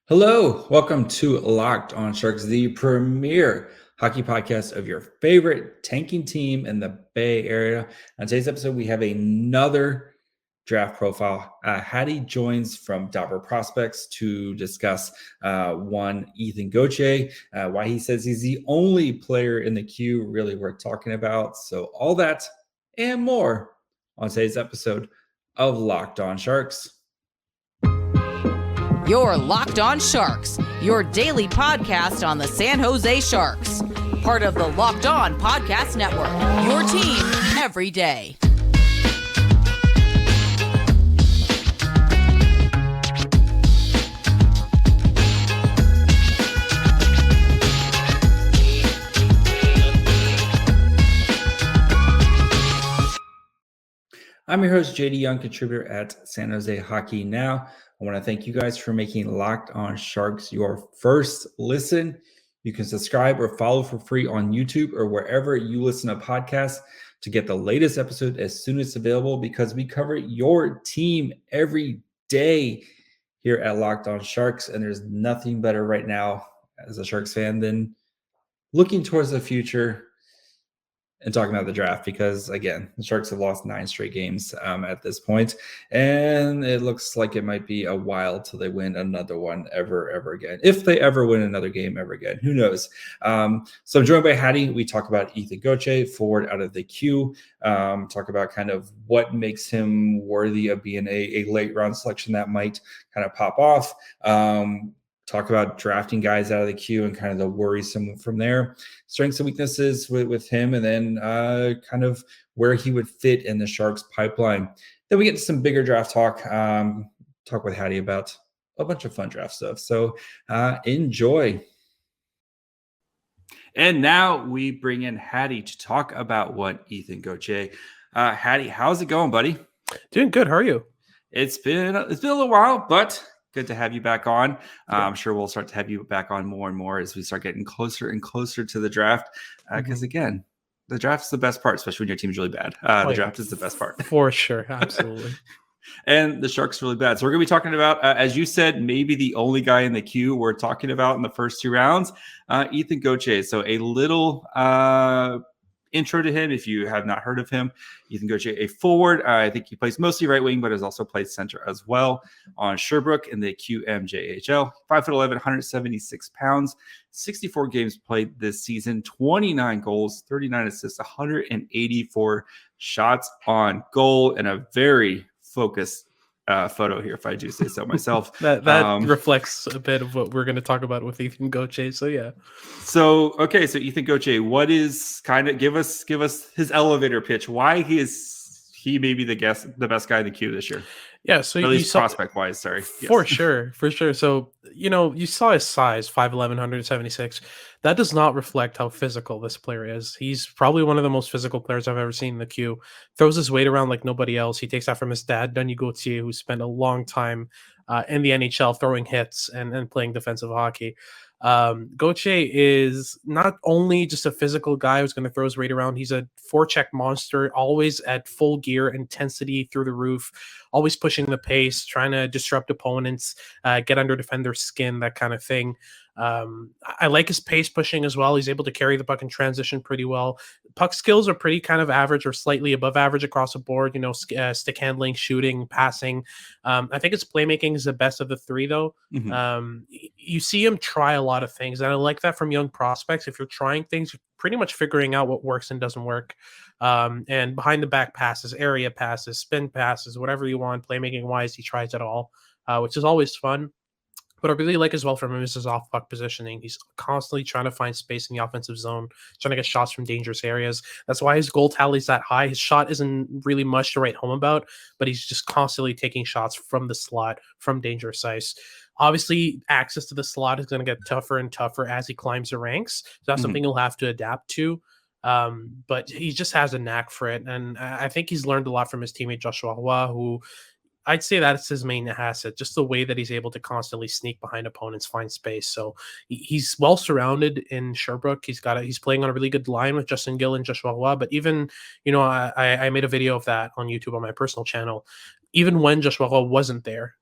Hello, welcome to Locked on Sharks, the premier hockey podcast of your favorite tanking team in the Bay Area. On today's episode, we have another draft profile. Hadi joins from Dobber Prospects to discuss one Ethan Gauthier, why he says he's the only player in the queue really worth talking about. So all that and more on today's episode of Locked on Sharks. You're Locked on Sharks, your daily podcast on the San Jose Sharks. Part of the Locked On Podcast Network, your team every day. I'm your host, JD Young, contributor at San Jose Hockey Now. I want to thank you guys for making Locked on Sharks your first listen. You can subscribe or follow for free on YouTube or wherever you listen to podcasts to get the latest episode as soon as it's available, because we cover your team every day here at Locked on Sharks. And there's nothing better right now as a Sharks fan than looking towards the future and talking about the draft, because again, the Sharks have lost 9 straight games at this point, and it looks like it might be a while till they win another one ever again. If they ever win another game ever again, who knows? So I'm joined by Hadi. We talk about Ethan Gauthier, forward out of the queue, talk about kind of what makes him worthy of being a late round selection that might kind of pop off. Talk about drafting guys out of the queue and kind of the worrisome from there, strengths and weaknesses with him, and then kind of where he would fit in the Sharks pipeline. Then we get to some bigger draft talk, talk with Hadi about a bunch of fun draft stuff. So enjoy. And now we bring in Hadi to talk about what Ethan Gauthier. Hadi, how's it going, buddy? Doing good. How are you? It's been a little while, but good to have you back on. I'm sure we'll start to have you back on more and more as we start getting closer and closer to the draft. Because again, the draft's the best part, especially when your team's really bad. The draft is the best part. For sure. Absolutely. And the Sharks are really bad. So we're going to be talking about, as you said, maybe the only guy in the queue we're talking about in the first 2 rounds, Ethan Gauthier. So a little intro to him if you have not heard of him. Ethan Gauthier, a forward. I think he plays mostly right wing, but has also played center as well on Sherbrooke in the QMJHL. 5'11", 176 pounds, 64 games played this season, 29 goals, 39 assists, 184 shots on goal, and a very focused photo here, if I do say so myself. that reflects a bit of what we're going to talk about with Ethan Gauthier. So yeah. So Ethan Gauthier, what is kind of give us his elevator pitch? Why is he maybe the best guy in the queue this year? Yeah, so at least prospect wise, sorry. For sure. So, you saw his size, 5'11", 176. That does not reflect how physical this player is. He's probably one of the most physical players I've ever seen in the queue. Throws his weight around like nobody else. He takes that from his dad, Ethan Gauthier, who spent a long time in the NHL throwing hits and playing defensive hockey. Gauthier is not only just a physical guy who's going to throw his weight around, he's a forecheck monster, always at full gear, intensity through the roof, always pushing the pace, trying to disrupt opponents, get under defenders' skin, that kind of thing. I like his pace pushing as well. He's able to carry the puck in transition pretty well. Puck skills are pretty kind of average or slightly above average across the board, stick handling, shooting, passing. I think his playmaking is the best of the 3, though. You see him try a lot of things, and I like that from young prospects. If you're trying things, you're pretty much figuring out what works and doesn't work. And behind the back passes, area passes, spin passes, whatever you want, playmaking wise, he tries it all, which is always fun. What I really like as well from him is his off-puck positioning. He's constantly trying to find space in the offensive zone, trying to get shots from dangerous areas. That's why his goal tally is that high. His shot isn't really much to write home about, but he's just constantly taking shots from the slot, from dangerous ice. Obviously, access to the slot is going to get tougher and tougher as he climbs the ranks. So that's something he'll have to adapt to. But he just has a knack for it. And I think he's learned a lot from his teammate Joshua Roy, who I'd say that's his main asset, just the way that he's able to constantly sneak behind opponents, find space. So he's well surrounded in Sherbrooke. He's playing on a really good line with Justin Gill and Joshua Roy. But even, I made a video of that on YouTube on my personal channel. Even when Joshua Roy wasn't there,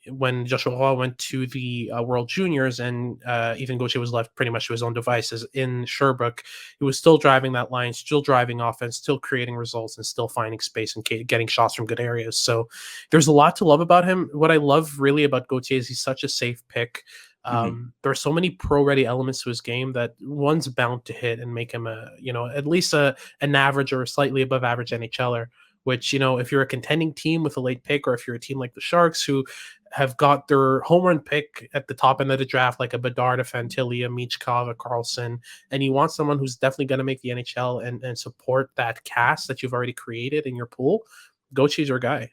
when Joshua Roy went to the World Juniors and Ethan Gauthier was left pretty much to his own devices in Sherbrooke. He was still driving that line, still driving offense, still creating results, and still finding space and getting shots from good areas. So there's a lot to love about him. What I love really about Gauthier is he's such a safe pick. There are so many pro-ready elements to his game that one's bound to hit and make him at least an average or slightly above average NHLer. Which, if you're a contending team with a late pick, or if you're a team like the Sharks who have got their home run pick at the top end of the draft, like a Bedard, a Fantilli, a Michkov, a Carlson, and you want someone who's definitely going to make the NHL and support that cast that you've already created in your pool, Gauthier's your guy.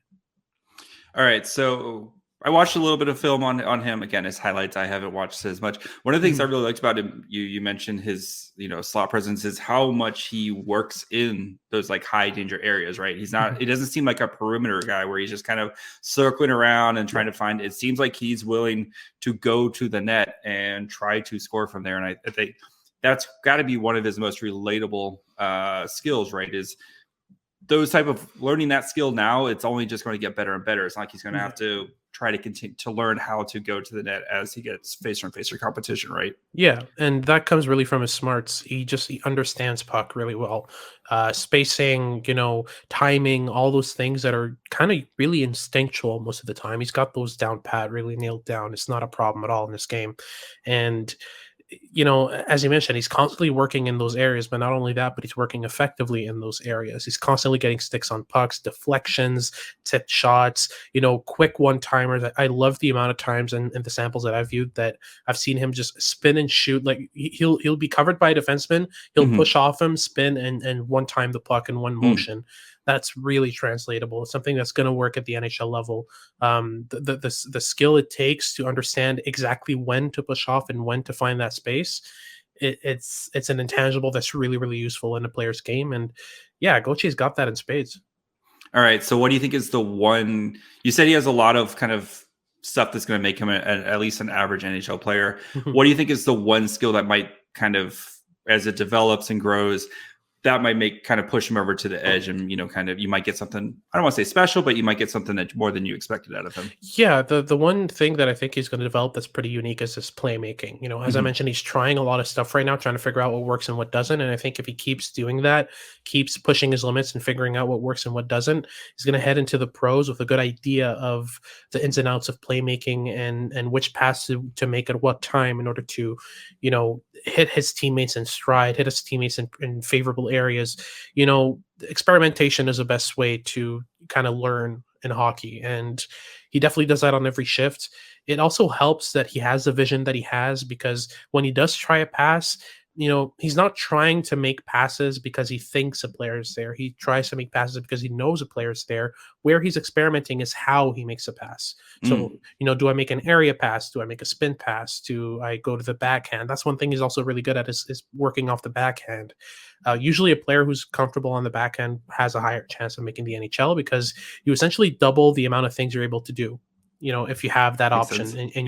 All right, so I watched a little bit of film on him. Again, his highlights, I haven't watched as much. One of the things I really liked about him, you mentioned his slot presence, is how much he works in those like high danger areas, right? He's not, it doesn't seem like a perimeter guy where he's just kind of circling around and trying to find, it seems like he's willing to go to the net and try to score from there. And I think that's got to be one of his most relatable skills, right? Is those type of learning that skill now, it's only just going to get better and better. It's not like he's going to have to try to continue to learn how to go to the net as he gets facer competition, right? Yeah, and that comes really from his smarts. He understands puck really well. Spacing, timing, all those things that are kind of really instinctual most of the time. He's got those down pat, really nailed down. It's not a problem at all in this game. And as you mentioned, he's constantly working in those areas, but not only that, but he's working effectively in those areas. He's constantly getting sticks on pucks, deflections, tipped shots, quick one-timers. I love the amount of times and the samples that I've viewed that I've seen him just spin and shoot. Like he'll be covered by a defenseman. He'll push off him, spin, and one-time the puck in one motion. That's really translatable. It's something that's going to work at the NHL level. The skill it takes to understand exactly when to push off and when to find that space, it's an intangible that's really, really useful in a player's game. And yeah, Gauthier's got that in spades. All right. So what do you think is the one, you said he has a lot of kind of stuff that's going to make him at least an average NHL player. What do you think is the one skill that might kind of, as it develops and grows, that might kind of push him over to the edge, and you might get something, I don't want to say special, but you might get something that more than you expected out of him? Yeah, the one thing that I think he's going to develop that's pretty unique is his playmaking. As I mentioned, he's trying a lot of stuff right now, trying to figure out what works and what doesn't. And I think if he keeps doing that, keeps pushing his limits and figuring out what works and what doesn't, he's going to head into the pros with a good idea of the ins and outs of playmaking and which pass to make at what time in order to, hit his teammates in stride, hit his teammates in favorable areas. Experimentation is the best way to kind of learn in hockey, and he definitely does that on every shift. It also helps that he has the vision that he has, because when he does try a pass, he's not trying to make passes because he thinks a player is there. He tries to make passes because he knows a player is there. Where he's experimenting is how he makes a pass. So, do I make an area pass? Do I make a spin pass? Do I go to the backhand? That's one thing he's also really good at is working off the backhand. Usually a player who's comfortable on the backhand has a higher chance of making the NHL, because you essentially double the amount of things you're able to do. If you have that option in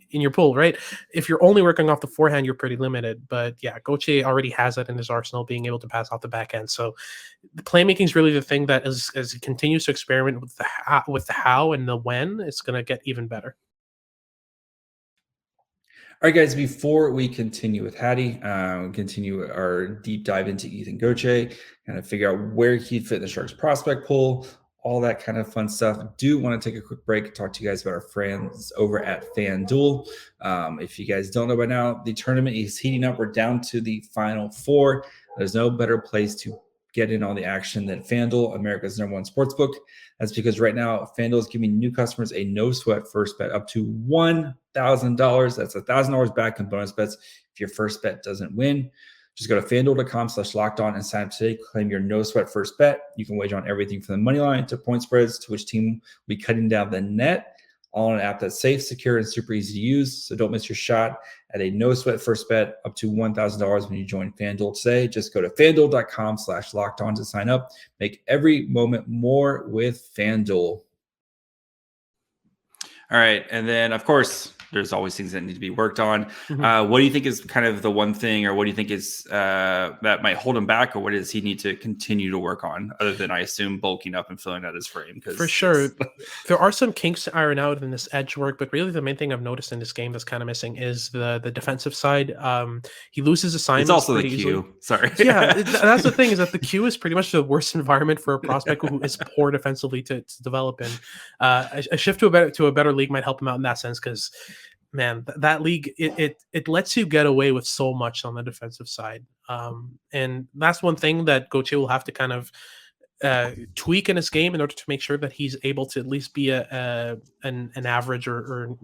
your pool, right? If you're only working off the forehand, you're pretty limited. But yeah, Gauthier already has that in his arsenal, being able to pass off the backhand. So the playmaking is really the thing that as he continues to experiment with the how and the when, it's going to get even better. All right, guys, before we continue with Hadi, continue our deep dive into Ethan Gauthier, kind of figure out where he'd fit in the Sharks prospect pool, all that kind of fun stuff. Do want to take a quick break and talk to you guys about our friends over at FanDuel. If you guys don't know by now, the tournament is heating up. We're down to the final four. There's no better place to get in on the action than FanDuel, America's #1 sportsbook. That's because right now, FanDuel is giving new customers a no-sweat first bet up to $1,000. That's $1,000 back in bonus bets if your first bet doesn't win. Just go to FanDuel.com/lockedon and sign up today. Claim your no-sweat first bet. You can wager on everything from the money line to point spreads to which team will be cutting down the net, all on an app that's safe, secure, and super easy to use. So don't miss your shot at a no-sweat first bet up to $1,000 when you join FanDuel today. Just go to FanDuel.com/lockedon to sign up. Make every moment more with FanDuel. All right, and then, of course, there's always things that need to be worked on. Mhm. What do you think is kind of the one thing, or what do you think is that might hold him back, or what does he need to continue to work on, other than, I assume, bulking up and filling out his frame? For sure. There are some kinks to iron out in this edge work, but really the main thing I've noticed in this game that's kind of missing is the defensive side. He loses It's assignments also the pretty easily. Q. Sorry. Yeah, that's the thing, is that the Q is pretty much the worst environment for a prospect who is poor defensively to develop in. A shift to a better league might help him out in that sense, because man, that league it lets you get away with so much on the defensive side, and that's one thing that Gauthier will have to kind of tweak in his game in order to make sure that he's able to at least be an average or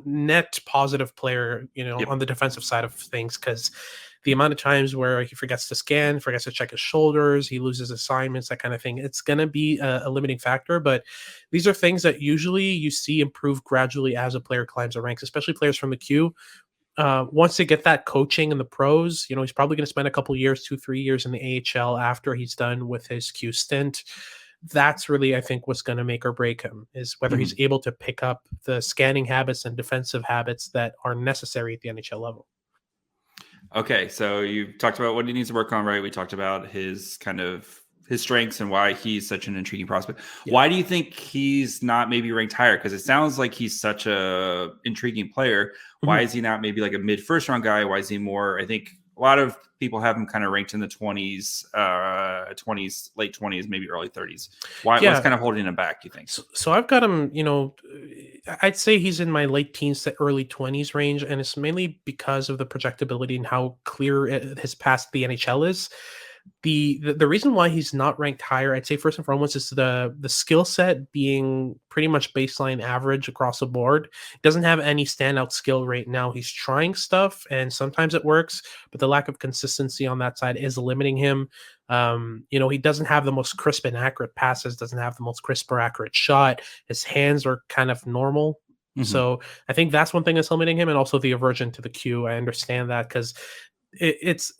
net positive player Yep. on the defensive side of things, because the amount of times where he forgets to scan, forgets to check his shoulders, he loses assignments, that kind of thing, it's going to be a limiting factor. But these are things that usually you see improve gradually as a player climbs the ranks, especially players from the queue. Once they get that coaching in the pros, he's probably going to spend a couple years, 2-3 years in the AHL after he's done with his Q stint. That's really, I think, what's going to make or break him, is whether he's able to pick up the scanning habits and defensive habits that are necessary at the NHL level. Okay, so you talked about what he needs to work on, right? We talked about his strengths and why he's such an intriguing prospect. Yeah. Why do you think he's not maybe ranked higher? Because it sounds like he's such a intriguing player. Why is he not maybe like a mid first round guy? Why is he more? I think a lot of people have him kind of ranked in the 20s, late 20s, maybe early 30s. What's kind of holding him back, you think? So I've got him, I'd say he's in my late teens to early 20s range, and it's mainly because of the projectability and how clear his past the NHL is. The reason why he's not ranked higher, I'd say first and foremost, is the skill set being pretty much baseline average across the board. Doesn't have any standout skill right now. He's trying stuff and sometimes it works, but the lack of consistency on that side is limiting him. He doesn't have the most crisp and accurate passes, doesn't have the most crisp or accurate shot. His hands are kind of normal. So I think that's one thing that's limiting him, and also the aversion to the Q. I understand that, because it's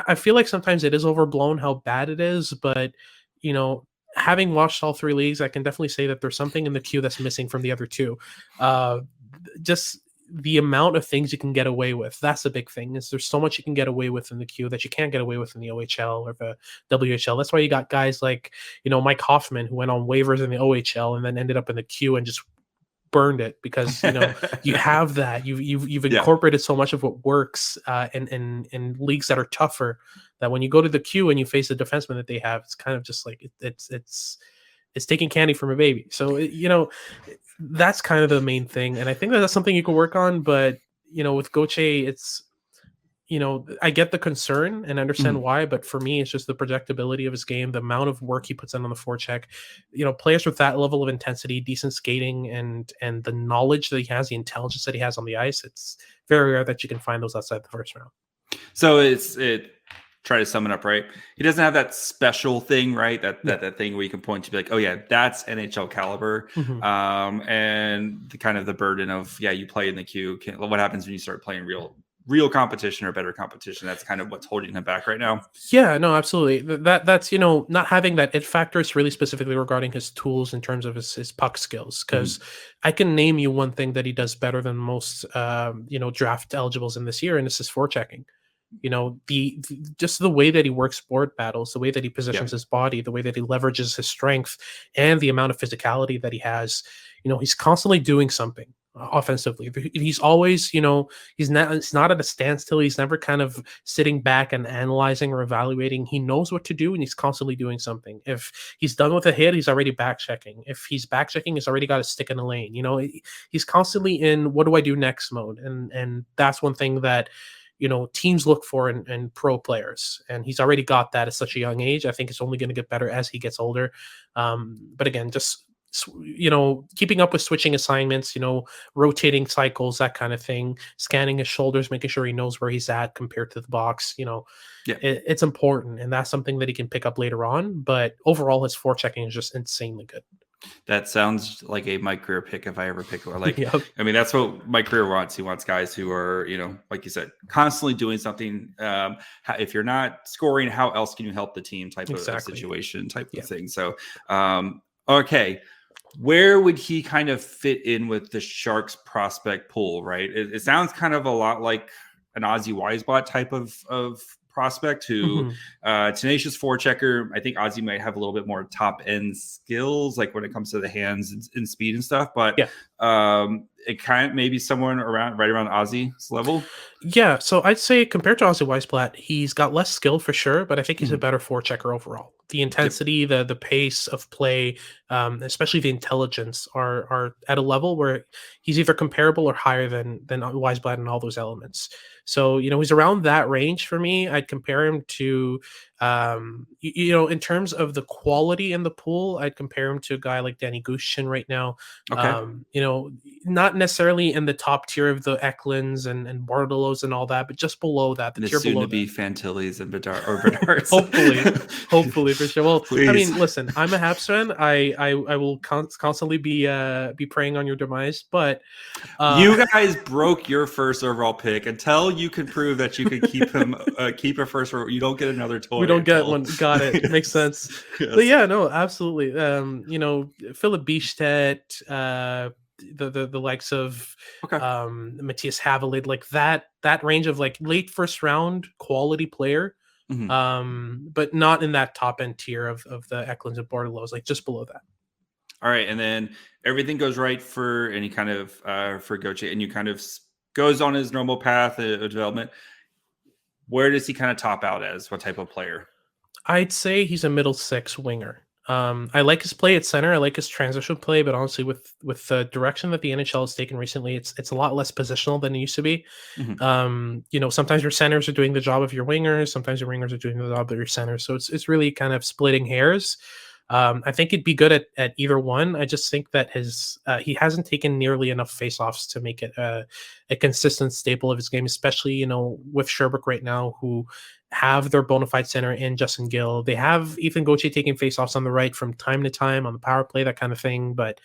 I feel like sometimes it is overblown how bad it is, but having watched all three leagues, I can definitely say that there's something in the queue that's missing from the other two. Just the amount of things you can get away with, that's the big thing. Is there's so much you can get away with in the queue that you can't get away with in the OHL or the WHL. That's why you got guys like Mike Hoffman, who went on waivers in the OHL and then ended up in the queue and just burned it, because you have that you've incorporated so much of what works in leagues that are tougher, that when you go to the queue and you face the defenseman that they have, it's kind of just like it's taking candy from a baby. So that's kind of the main thing, and I think that's something you can work on. But with Gauthier, it's I get the concern and understand why, but for me, it's just the projectability of his game, the amount of work he puts in on the forecheck. Players with that level of intensity, decent skating, and the knowledge that he has, the intelligence that he has on the ice, it's very rare that you can find those outside the first round. So try to sum it up, right? He doesn't have that special thing, right? That thing where you can point to be like, oh yeah, that's NHL caliber. And the burden of, you play in the queue. What happens when you start playing real competition or better competition? That's kind of what's holding him back right now. Yeah, no, absolutely. That's not having that it factor is really specifically regarding his tools in terms of his puck skills, because I can name you one thing that he does better than most draft eligibles in this year, and this is forechecking. Just the way that he works board battles, the way that he positions his body, the way that he leverages his strength, and the amount of physicality that he has. He's constantly doing something offensively. He's always, he's not at a standstill. He's never kind of sitting back and analyzing or evaluating. He knows what to do, and he's constantly doing something. If he's done with a hit, he's already back checking. If he's back checking, he's already got a stick in the lane. He's constantly in what do I do next mode, and that's one thing that teams look for in pro players, and he's already got that at such a young age. I think it's only going to get better as he gets older. But again, just keeping up with switching assignments, rotating cycles, that kind of thing, scanning his shoulders, making sure he knows where he's at compared to the box. It's important, and that's something that he can pick up later on. But overall, his forechecking is just insanely good. That sounds like a my career pick if I ever pick one. I mean, that's what my career wants. He wants guys who are, like you said, constantly doing something. If you're not scoring, how else can you help the team type of situation, type of thing. So, okay. where would he kind of fit in with the Sharks prospect pool, right? It sounds kind of a lot like an Ozzy Weisbot type of prospect who tenacious forechecker. I think Ozzy might have a little bit more top end skills, like when it comes to the hands and speed and stuff, but it kind of maybe someone right around Ozzy's level. Yeah, so I'd say compared to Ozzy Weisblatt, he's got less skill for sure, but I think he's a better forechecker overall. The intensity, the pace of play, especially the intelligence are at a level where he's either comparable or higher than Weisblatt in all those elements. So, he's around that range for me. I'd compare him to, in terms of the quality in the pool, I'd compare him to a guy like Danny Gushchin right now. Not necessarily in the top tier of the Eklunds and Bartolos and all that, but just below that, the tier below be Fantillis and Bedards. hopefully for sure. Well, please. I mean, listen, I'm a Habs fan. I will constantly be preying on your demise, but you guys broke your first overall pick. Until you can prove that you can keep him, keep a first. You don't get another toy. We don't get one. Got it. Makes sense. Yes. But yeah, no, absolutely. Philip Bichette, the likes of Matthias Havelid, like that range of like late first round quality player, but not in that top end tier of the Eklunds and Bordelos, like just below that. All right, and then everything goes right for any kind of for Gauthier, and you kind of goes on his normal path of development. Where does he kind of top out as? What type of player? I'd say he's a middle six winger. I like his play at center. I like his transition play, but honestly, with the direction that the NHL has taken recently, it's a lot less positional than it used to be. Sometimes your centers are doing the job of your wingers. Sometimes your wingers are doing the job of your centers. So it's really kind of splitting hairs. I think he'd be good at either one. I just think that he hasn't taken nearly enough faceoffs to make it a consistent staple of his game, especially, with Sherbrooke right now, who have their bona fide center in Justin Gill. They have Ethan Gauthier taking faceoffs on the right from time to time on the power play, that kind of thing, but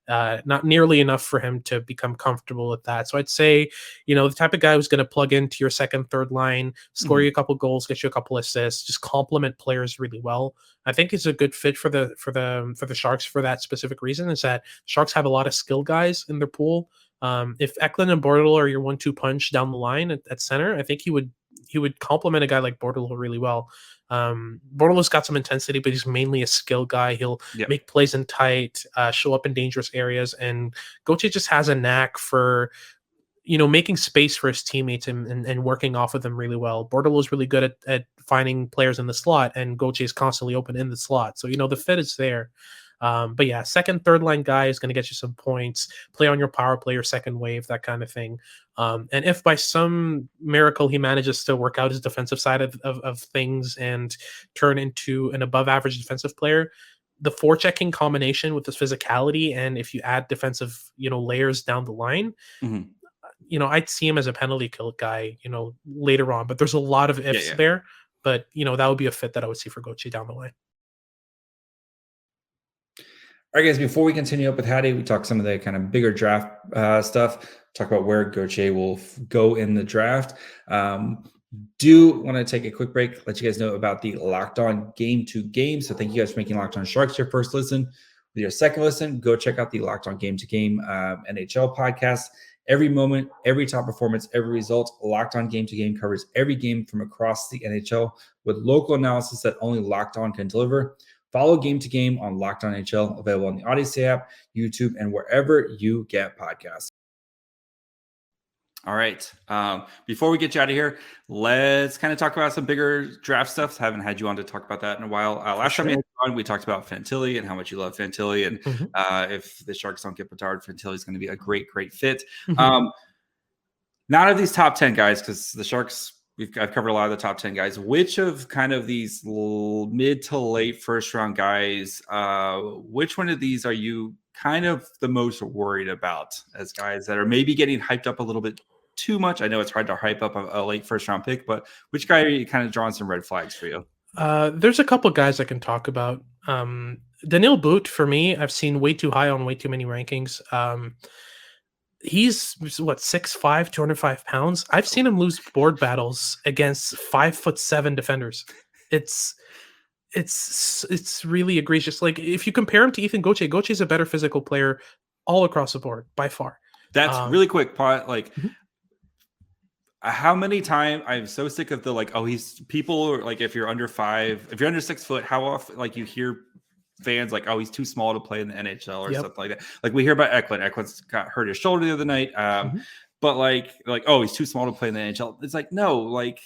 not nearly enough for him to become comfortable with that. So I'd say, the type of guy who's going to plug into your second, third line, score you a couple goals, get you a couple assists, just complement players really well. I think it's a good fit for the Sharks for that specific reason, is that Sharks have a lot of skill guys in their pool. If Eklund and Bordelot are your 1-2 punch down the line at center, I think he would complement a guy like Bordelot really well. Bordelot's got some intensity, but he's mainly a skill guy. He'll make plays in tight, show up in dangerous areas, and Gauthier just has a knack for making space for his teammates and working off of them really well. Bordelot's really good at finding players in the slot, and Gauthier is constantly open in the slot. So the fit is there. But yeah, second, third line guy is going to get you some points, play on your power play or second wave, that kind of thing. And if by some miracle he manages to work out his defensive side of things and turn into an above average defensive player, the forechecking combination with his physicality, and if you add defensive, layers down the line, I'd see him as a penalty kill guy, later on, but there's a lot of ifs there, but that would be a fit that I would see for Gauthier down the line. All right, guys, before we continue up with Hadi, we talk some of the kind of bigger draft stuff, talk about where Gauthier will go in the draft. Do want to take a quick break, let you guys know about the Locked On Game to Game. So thank you guys for making Locked On Sharks your first listen. With your second listen, go check out the Locked On Game to Game NHL podcast. Every moment, every top performance, every result, Locked On Game to Game covers every game from across the NHL with local analysis that only Locked On can deliver. Follow Game to Game on Locked On NHL, available on the Odyssey app, YouTube, and wherever you get podcasts. All right. Before we get you out of here, let's kind of talk about some bigger draft stuff. Haven't had you on to talk about that in a while. Last time we had you on, we talked about Fantilli and how much you love Fantilli. And if the Sharks don't get Bedard, Fantilli is going to be a great, great fit. None of these top 10 guys, because the Sharks, I've covered a lot of the top 10 guys. Which of kind of these mid to late first round guys, which one of these are you kind of the most worried about as guys that are maybe getting hyped up a little bit too much? I know it's hard to hype up a late first round pick, but which guy are you kind of drawing some red flags for you? There's a couple guys I can talk about. Daniil Boot, for me, I've seen way too high on way too many rankings. He's 6'5", 205 pounds. I've seen him lose board battles against 5'7" defenders. It's It's really egregious. Like if you compare him to Ethan Gauthier, Gauthier is a better physical player all across the board by far. That's really quick, Pot. Like, Mhm. how many times I'm so sick of the like, oh, he's people like if you're under 5, if you're under 6 foot, how often like you hear fans like, oh, he's too small to play in the NHL or something like that. Like we hear about Eklund. Eklund's got hurt his shoulder the other night. But like, oh, he's too small to play in the NHL. It's like, no, like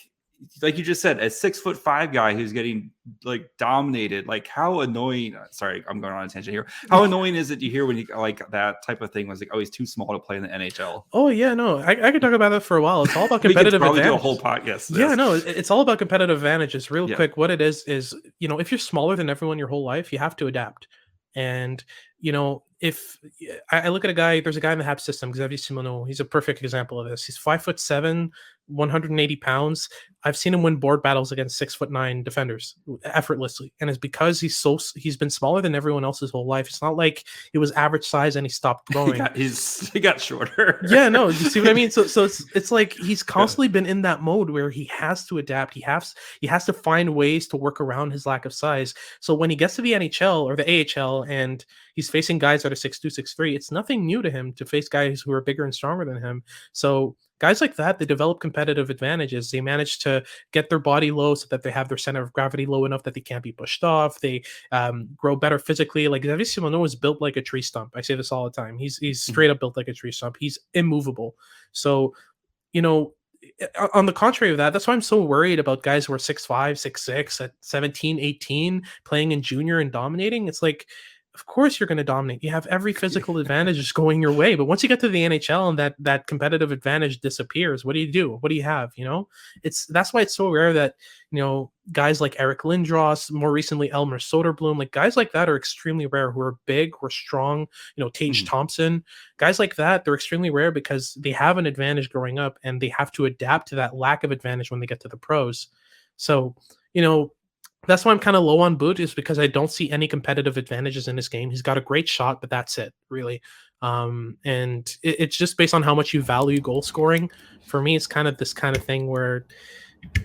you just said, a 6'5" guy who's getting like dominated. Like, how annoying! Sorry, I'm going on a tangent here. How annoying is it to hear when you like that type of thing was like, oh, he's too small to play in the NHL? Oh yeah, no, I could talk about that for a while. It's all about competitive we could probably advantage. do a whole podcast. Yeah, no, it's all about competitive advantages. Real quick, what it is if you're smaller than everyone your whole life, you have to adapt. And if I look at a guy, there's a guy in the Habs system, Xavier Simoneau. He's a perfect example of this. He's 5'7", 180 pounds. I've seen him win board battles against 6'9" defenders effortlessly, and it's because he's been smaller than everyone else his whole life. It's not like it was average size and he stopped growing. he got shorter. Yeah, no, you see what I mean? So it's like he's constantly been in that mode where he has to adapt. He has to find ways to work around his lack of size. So when he gets to the NHL or the AHL and he's facing guys that are 6'2", 6'3", it's nothing new to him to face guys who are bigger and stronger than him. So guys like that, they develop competitive advantages. They manage to get their body low so that they have their center of gravity low enough that they can't be pushed off. They grow better physically. Like Xavier Simoneau is built like a tree stump. I say this all the time. He's straight up built like a tree stump. He's immovable. So, on the contrary of that, that's why I'm so worried about guys who are 6'5", 6'6", at 17, 18, playing in junior and dominating. It's like, of course you're going to dominate. You have every physical advantage just going your way. But once you get to the NHL and that competitive advantage disappears, what do you do? What do you have? That's why it's so rare that, guys like Eric Lindros, more recently Elmer Soderblom, like guys like that are extremely rare, who are big, who are strong, Tage Thompson, guys like that, they're extremely rare because they have an advantage growing up and they have to adapt to that lack of advantage when they get to the pros. So, that's why I'm kind of low on Boot, is because I don't see any competitive advantages in this game. He's got a great shot, but that's it, really. And it's just based on how much you value goal scoring. For me, it's kind of this kind of thing where,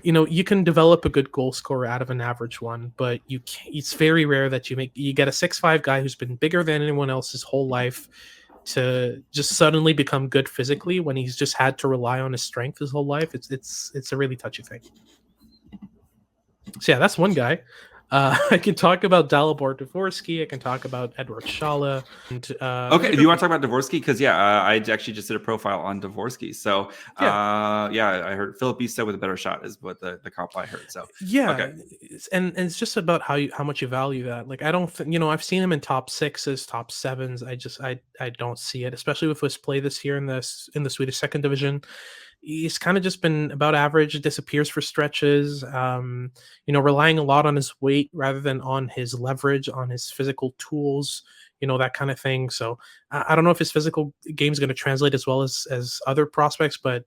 you can develop a good goal scorer out of an average one, but it's very rare that you get a 6'5" guy who's been bigger than anyone else his whole life to just suddenly become good physically when he's just had to rely on his strength his whole life. It's a really touchy thing. So yeah, that's one guy. I can talk about Dalibor Dvorsky. I can talk about Edward Shala. And, okay, do you want to talk about Dvorsky? Because I actually just did a profile on Dvorsky. So I heard Philip B said with a better shot is what the comp I heard. So okay. And it's just about how much you value that. Like I don't, I've seen him in top 6s, top 7s. I don't see it, especially with his play this year in the Swedish second division. He's kind of just been about average, disappears for stretches, relying a lot on his weight rather than on his leverage, on his physical tools, that kind of thing. So I don't know if his physical game is going to translate as well as other prospects, but,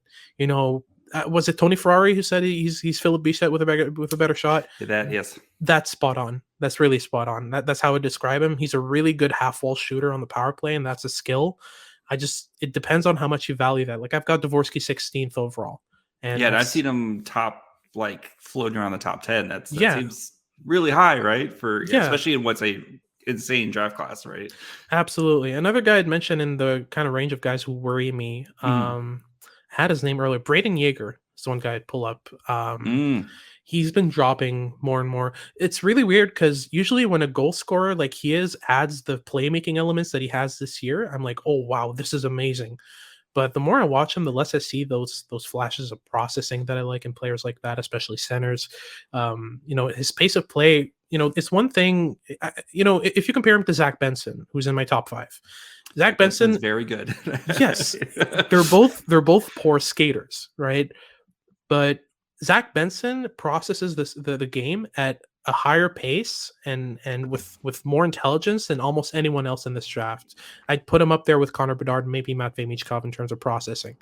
was it Tony Ferrari who said he's Philip Bichette with a better shot? Yes. That's spot on. That's really spot on. That's how I would describe him. He's a really good half wall shooter on the power play, and that's a skill. It depends on how much you value that. Like I've got Dvorsky 16th overall. And I've seen him top, like floating around the top 10. That seems really high, right? Especially in what's a insane draft class, right? Absolutely. Another guy I'd mentioned in the kind of range of guys who worry me, had his name earlier. Braden Yeager is the one guy I'd pull up. He's been dropping more and more. It's really weird because usually when a goal scorer like he adds the playmaking elements that he has this year, I'm like, oh wow, this is amazing. But the more I watch him, the less I see those flashes of processing that I like in players like that, especially centers. His pace of play, it's one thing. If you compare him to Zach Benson, who's in my top 5, Zach Benson, very good. Yes, they're both poor skaters, right? But Zach Benson processes the game at a higher pace and with more intelligence than almost anyone else in this draft. I'd put him up there with Connor Bedard and maybe Matvei Michkov in terms of processing.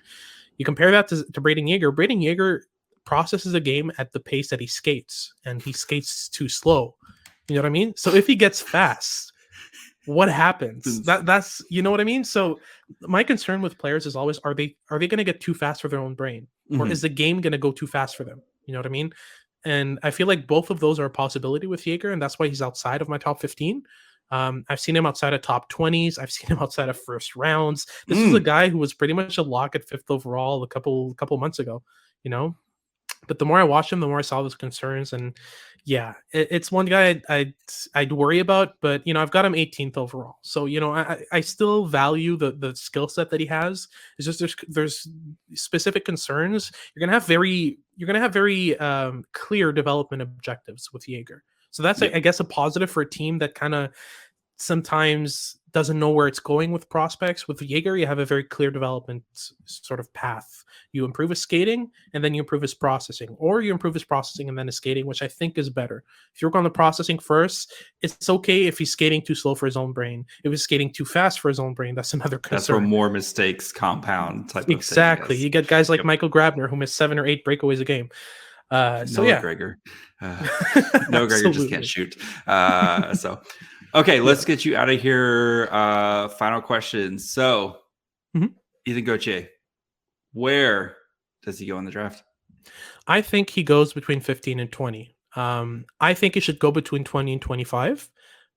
You compare that to Braden Yeager. Braden Yeager processes a game at the pace that he skates, and he skates too slow. You know what I mean? So if he gets fast, what happens? That's you know what I mean? So my concern with players is always, are they going to get too fast for their own brain? Or is the game going to go too fast for them? You know what I mean? And I feel like both of those are a possibility with Jaeger, and that's why he's outside of my top 15. I've seen him outside of top 20s. I've seen him outside of first rounds. This is a guy who was pretty much a lock at 5th overall a couple months ago, you know? But the more I watched him, the more I saw those concerns. And yeah, it's one guy I'd worry about, but I've got him 18th overall. So I still value the skill set that he has. It's just there's specific concerns. You're gonna have very clear development objectives with Jaeger. So that's I guess a positive for a team that kind of sometimes doesn't know where it's going with prospects. With Jaeger, you have a very clear development sort of path. You improve his skating, and then you improve his processing, or you improve his processing and then his skating, which I think is better. If you work on the processing first, it's okay if he's skating too slow for his own brain. If he's skating too fast for his own brain, that's another concern. That's where more mistakes compound type of thing. Exactly. You get guys like Michael Grabner who miss 7 or 8 breakaways a game. Gregor. No, Gregor just can't shoot. Okay, let's get you out of here. Final question. So, Ethan Gauthier, where does he go in the draft? I think he goes between 15 and 20. I think he should go between 20 and 25.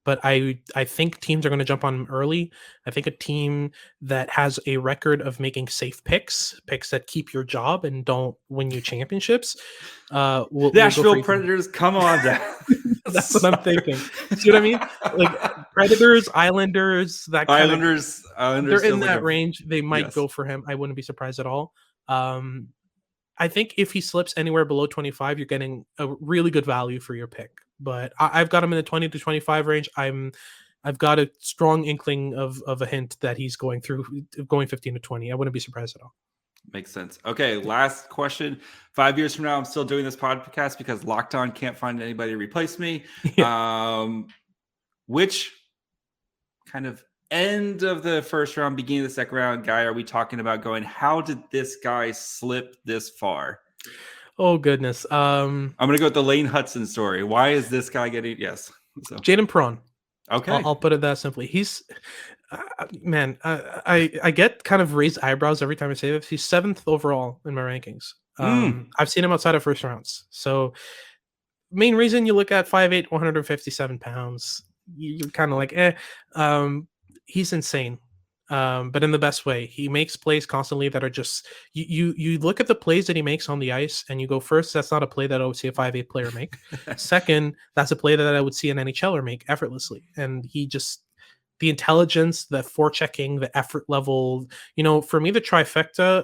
But I think teams are going to jump on him early. I think a team that has a record of making safe picks that keep your job and don't win you championships. Nashville Predators, come on down. That's what I'm thinking. See what I mean? Like Predators, Islanders, Islanders. They're in that range. They might go for him. I wouldn't be surprised at all. I think if he slips anywhere below 25, you're getting a really good value for your pick. But I've got him in the 20 to 25 range. I've got a strong inkling of a hint that he's going 15 to 20. I wouldn't be surprised at all. Makes sense. Okay, last question. 5 years from now, I'm still doing this podcast because Locked On can't find anybody to replace me. Yeah. Which kind of end of the first round, beginning of the second round guy are we talking about going, how did this guy slip this far? Oh, goodness. I'm going to go with the Lane Hudson story. Why is this guy getting... Yes. So. Jaden Perron. Okay. I'll put it that simply. He's... I get kind of raised eyebrows every time I say this. He's 7th overall in my rankings. I've seen him outside of first rounds. So main reason you look at 5'8", 157 pounds, you're kind of like, he's insane. But in the best way. He makes plays constantly that are just you look at the plays that he makes on the ice and you go, first, that's not a play that I would see a 5'8" player make. Second, that's a play that I would see an NHLer make effortlessly. And he just, the intelligence, the forechecking, the effort level, for me, the trifecta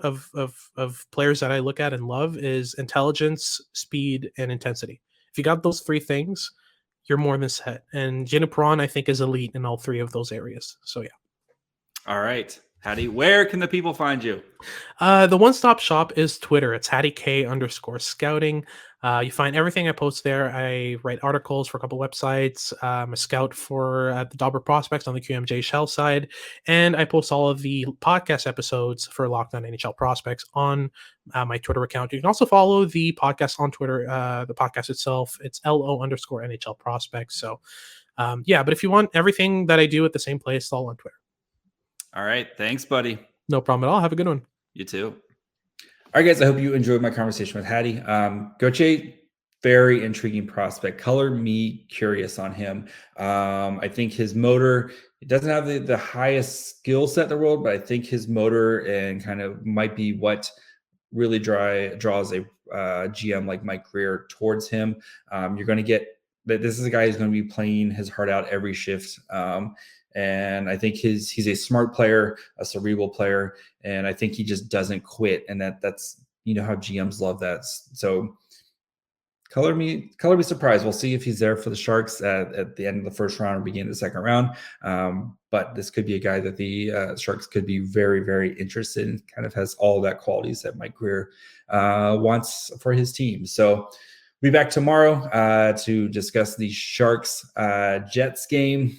of players that I look at and love is intelligence, speed, and intensity. If you got those 3 things, you're more than set. And Jaden Perron, I think, is elite in all 3 of those areas. So yeah. All right. Hadi, where can the people find you? The one-stop shop is Twitter. It's HadiK_scouting. You find everything I post there. I write articles for a couple websites. I'm a scout for the Dobber prospects on the QMJHL side. And I post all of the podcast episodes for Locked On NHL Prospects on my Twitter account. You can also follow the podcast on Twitter, the podcast itself. It's LO_NHL Prospects. So, but if you want everything that I do at the same place, it's all on Twitter. All right. Thanks, buddy. No problem at all. Have a good one. You too. All right, guys. I hope you enjoyed my conversation with Hadi. Gauthier, very intriguing prospect. Color me curious on him. I think his motor, it doesn't have the highest skill set in the world, but I think his motor and kind of might be what really draws a GM like Mike Greer towards him. You're going to get that this is a guy who's going to be playing his heart out every shift. And I think he's a smart player, a cerebral player, and I think he just doesn't quit. And that's how GMs love that. So color me surprised. We'll see if he's there for the Sharks at the end of the first round or beginning of the second round. But this could be a guy that the Sharks could be very, very interested in. Kind of has all that qualities that Mike Greer wants for his team. So we'll be back tomorrow to discuss the Sharks Jets game.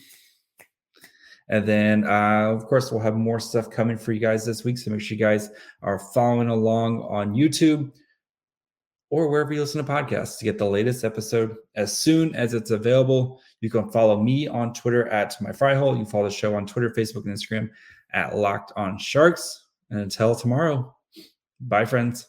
And then, of course, we'll have more stuff coming for you guys this week. So make sure you guys are following along on YouTube or wherever you listen to podcasts to get the latest episode as soon as it's available. You can follow me on Twitter at MyFryhole. You can follow the show on Twitter, Facebook, and Instagram at Locked On Sharks. And until tomorrow, bye, friends.